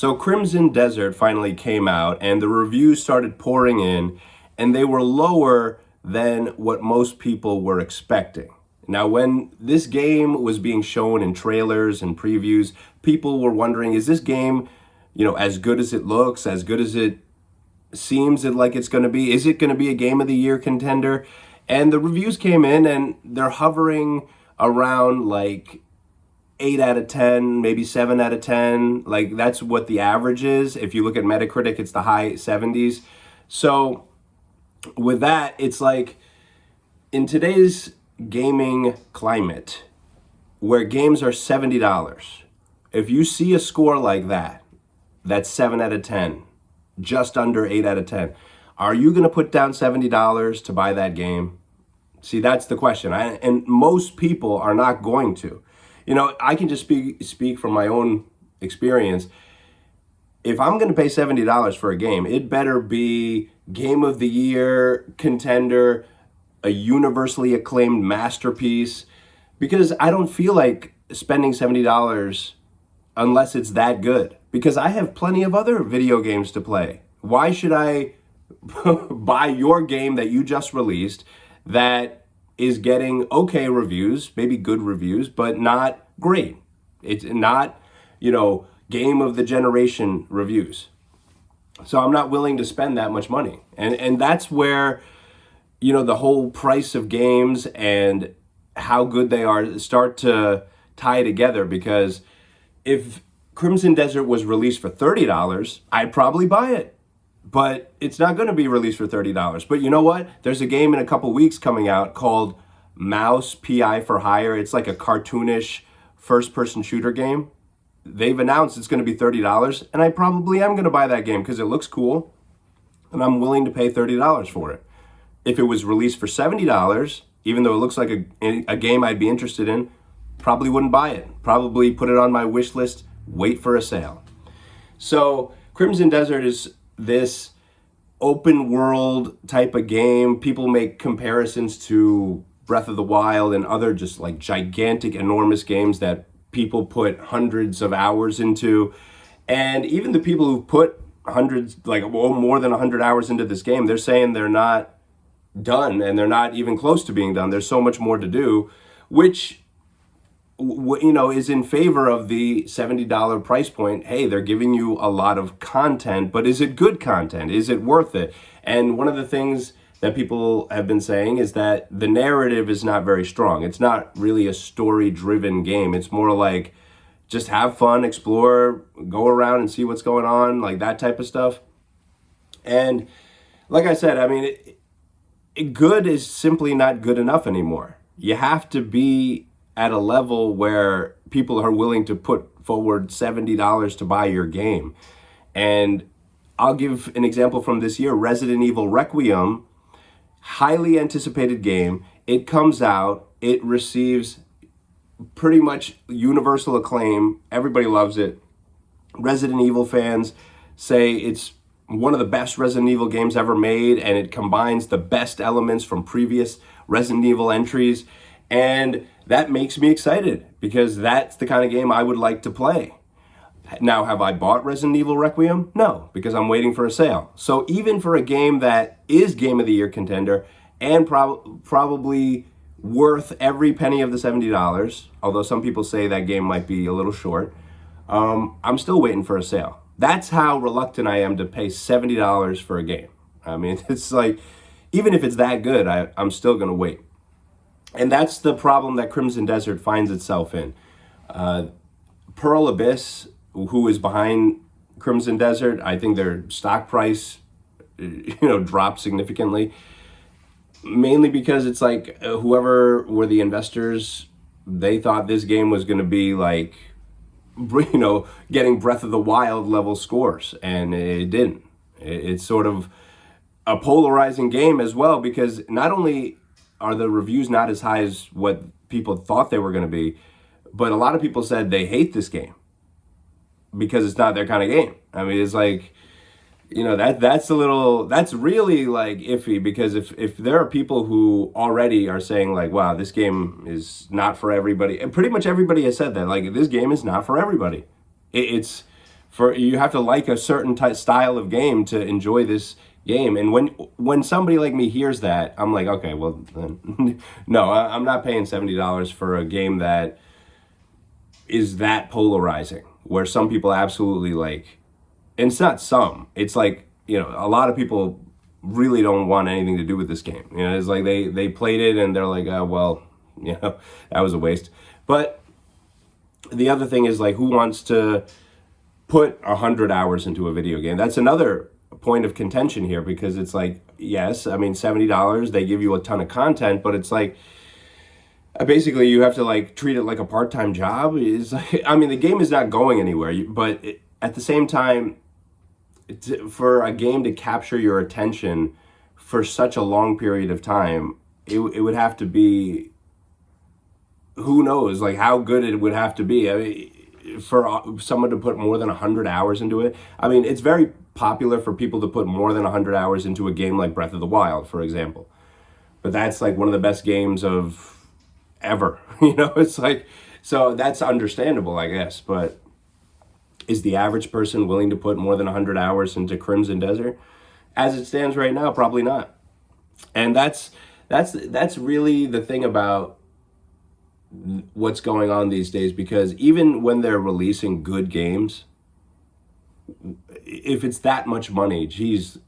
So Crimson Desert finally came out and the reviews started pouring in, and they were lower than what most people were expecting. Now, when this game was being shown in trailers and previews, people were wondering, is this game, as good as it looks, as good as it seems like it's going to be? Is it going to be a game of the year contender? And the reviews came in and they're hovering around like 8 out of 10, maybe 7 out of 10. Like that's what the average is. If you look at Metacritic, it's the high 70s. So with that, it's like in today's gaming climate where games are $70, if you see a score like that, that's 7 out of 10, just under 8 out of 10. Are you going to put down $70 to buy that game? See, that's the question. And most people are not going to. I can just speak from my own experience. If I'm going to pay $70 for a game, it better be game of the year contender, a universally acclaimed masterpiece, because I don't feel like spending $70 unless it's that good, because I have plenty of other video games to play. Why should I buy your game that you just released that is getting okay reviews, maybe good reviews, but not great? It's not, game of the generation reviews. So I'm not willing to spend that much money. And that's where, the whole price of games and how good they are start to tie together, because if Crimson Desert was released for $30, I'd probably buy it. But it's not going to be released for $30. But you know what? There's a game in a couple weeks coming out called Mouse PI for Hire. It's like a cartoonish first-person shooter game. They've announced it's going to be $30, and I probably am going to buy that game because it looks cool, and I'm willing to pay $30 for it. If it was released for $70, even though it looks like a game I'd be interested in, probably wouldn't buy it. Probably put it on my wish list, wait for a sale. So Crimson Desert is this open world type of game. People make comparisons to Breath of the Wild and other just like gigantic, enormous games that people put hundreds of hours into. And even the people who put hundreds, like more than 100 hours into this game, they're saying they're not done, and they're not even close to being done. There's so much more to do, which is in favor of the $70 price point. Hey, they're giving you a lot of content, but is it good content? Is it worth it? And one of the things that people have been saying is that the narrative is not very strong. It's not really a story-driven game. It's more like just have fun, explore, go around and see what's going on, like that type of stuff. And like I said, good is simply not good enough anymore. You have to be at a level where people are willing to put forward $70 to buy your game. And I'll give an example from this year. Resident Evil Requiem, highly anticipated game. It comes out, it receives pretty much universal acclaim. Everybody loves it. Resident Evil fans say it's one of the best Resident Evil games ever made, and it combines the best elements from previous Resident Evil entries. And that makes me excited because that's the kind of game I would like to play. Now, have I bought Resident Evil Requiem? No, because I'm waiting for a sale. So even for a game that is Game of the Year contender and probably worth every penny of the $70, although some people say that game might be a little short, I'm still waiting for a sale. That's how reluctant I am to pay $70 for a game. It's like, even if it's that good, I'm still going to wait. And that's the problem that Crimson Desert finds itself in. Pearl Abyss, who is behind Crimson Desert, I think their stock price, dropped significantly. Mainly because it's like whoever were the investors, they thought this game was going to be like, getting Breath of the Wild level scores, and it didn't. It's sort of a polarizing game as well, because not only are the reviews not as high as what people thought they were going to be, but a lot of people said they hate this game because it's not their kind of game. It's like, that's really like iffy, because if there are people who already are saying like, wow, this game is not for everybody, and pretty much everybody has said that, like, this game is not for everybody. It's For you have to like a certain style of game to enjoy this game. And when somebody like me hears that, I'm like, okay, well, then, no, I'm not paying $70 for a game that is that polarizing, where some people absolutely like, and it's not some, it's like, a lot of people really don't want anything to do with this game. It's like they played it and they're like, well, that was a waste. But the other thing is, like, who wants to put 100 hours into a video game? That's another point of contention here, because it's like, yes, I mean, $70, they give you a ton of content, but it's like, basically you have to like treat it like a part-time job. Is like, I mean, the game is not going anywhere, but at the same time, for a game to capture your attention for such a long period of time, it would have to be, who knows, like how good it would have to be. I mean, for someone to put more than 100 hours into it. I mean, it's very popular for people to put more than 100 hours into a game like Breath of the Wild, for example. But that's like one of the best games of ever. It's like, so that's understandable, I guess. But is the average person willing to put more than 100 hours into Crimson Desert? As it stands right now, probably not. And that's really the thing about what's going on these days, because even when they're releasing good games, if it's that much money, geez,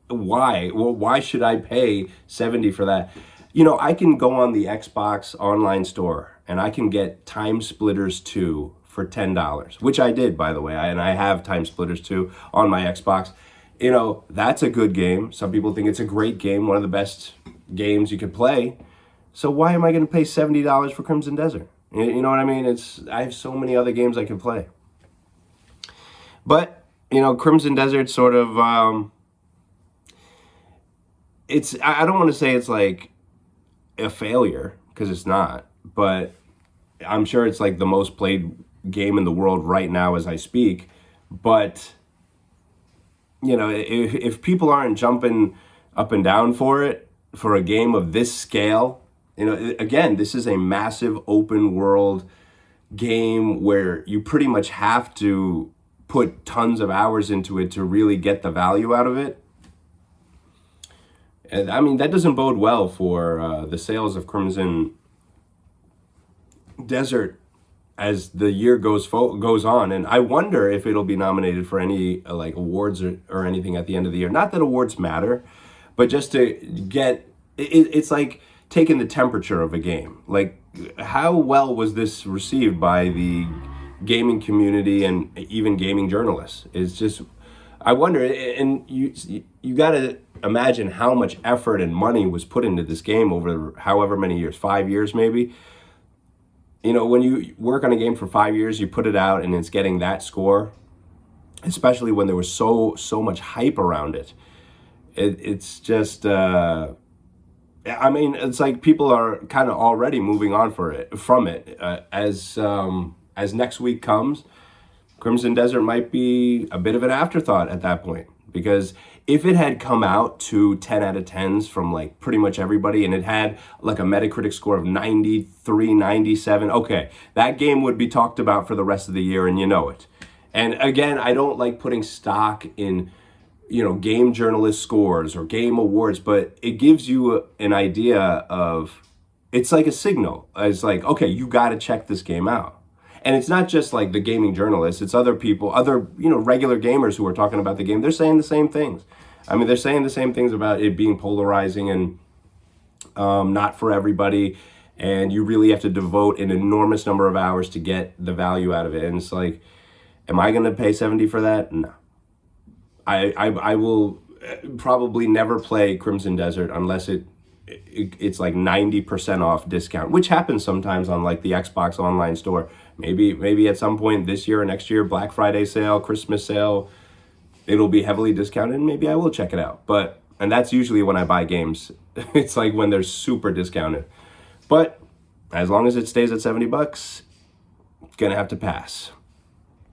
why? Well, why should I pay 70 for that? I can go on the Xbox online store and I can get Time Splitters 2 for $10, which I did, by the way, and I have Time Splitters 2 on my Xbox. That's a good game. Some people think it's a great game, one of the best games you could play. So why am I going to pay $70 for Crimson Desert? You know what I mean? I have so many other games I can play. But, Crimson Desert sort of, I don't want to say it's like a failure, because it's not, but I'm sure it's like the most played game in the world right now as I speak. But, if people aren't jumping up and down for it, for a game of this scale, again, this is a massive open world game where you pretty much have to put tons of hours into it to really get the value out of it. And I mean, that doesn't bode well for the sales of Crimson Desert as the year goes on. And I wonder if it'll be nominated for any like awards or anything at the end of the year. Not that awards matter, but just to get, it's like taking the temperature of a game. Like, how well was this received by the gaming community and even gaming journalists? It's just, I wonder, and you got to imagine how much effort and money was put into this game over however many years, 5 years maybe. When you work on a game for 5 years, you put it out and it's getting that score, especially when there was so much hype around it. It's just, I mean, it's like people are kind of already moving on from it. As next week comes, Crimson Desert might be a bit of an afterthought at that point, because if it had come out to 10 out of 10s from like pretty much everybody, and it had like a Metacritic score of 93, 97, okay, that game would be talked about for the rest of the year, and it. And again, I don't like putting stock in, game journalist scores or game awards, but it gives you an idea of, it's like a signal. It's like, okay, you got to check this game out. And it's not just like the gaming journalists, it's other people, other, regular gamers who are talking about the game. They're saying the same things. I mean, they're saying the same things about it being polarizing and not for everybody. And you really have to devote an enormous number of hours to get the value out of it. And it's like, am I going to pay 70 for that? No. I will probably never play Crimson Desert unless it's like 90% off discount, which happens sometimes on like the Xbox online store. Maybe at some point this year or next year, Black Friday sale, Christmas sale, it'll be heavily discounted, and maybe I will check it out. And that's usually when I buy games. It's like when they're super discounted. But as long as it stays at $70, it's gonna have to pass.